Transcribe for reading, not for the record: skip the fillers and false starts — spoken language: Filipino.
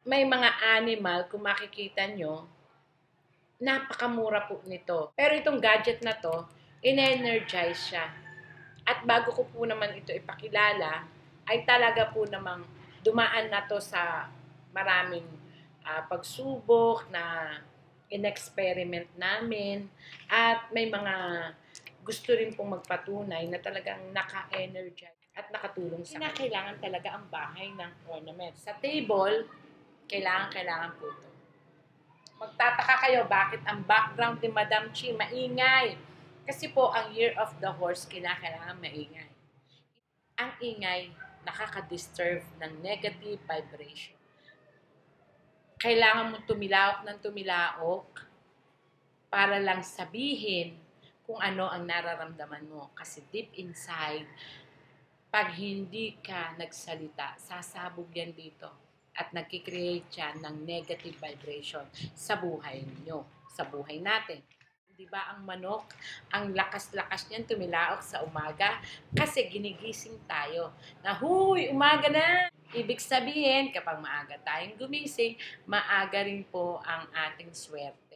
may mga animal, kung makikita nyo, napakamura po nito. Pero itong gadget na to, in-energize siya. At bago ko po naman ito ipakilala, ay talaga po namang dumaan na to sa maraming pagsubok na in-experiment namin. At may mga gusto rin pong magpatunay na talagang naka-energize at nakatulong sa kanya. Kailangan talaga ang bahay ng ornament. Sa table, kailangan po ito. Magtataka kayo bakit ang background ni Madam Chi maingay. Kasi po, ang Year of the Horse, kailangan maingay. Ang ingay, nakaka-disturb ng negative vibration. Kailangan mo tumilaok ng tumilaok para lang sabihin kung ano ang nararamdaman mo. Kasi deep inside, pag hindi ka nagsalita, sasabog yan dito. At nagkikreate yan ng negative vibration sa buhay niyo, sa buhay natin. Di ba ang manok, ang lakas-lakas niyan tumilaok sa umaga kasi ginigising tayo na, huy, umaga na! Ibig sabihin, kapag maaga tayong gumising, maaga rin po ang ating swerte.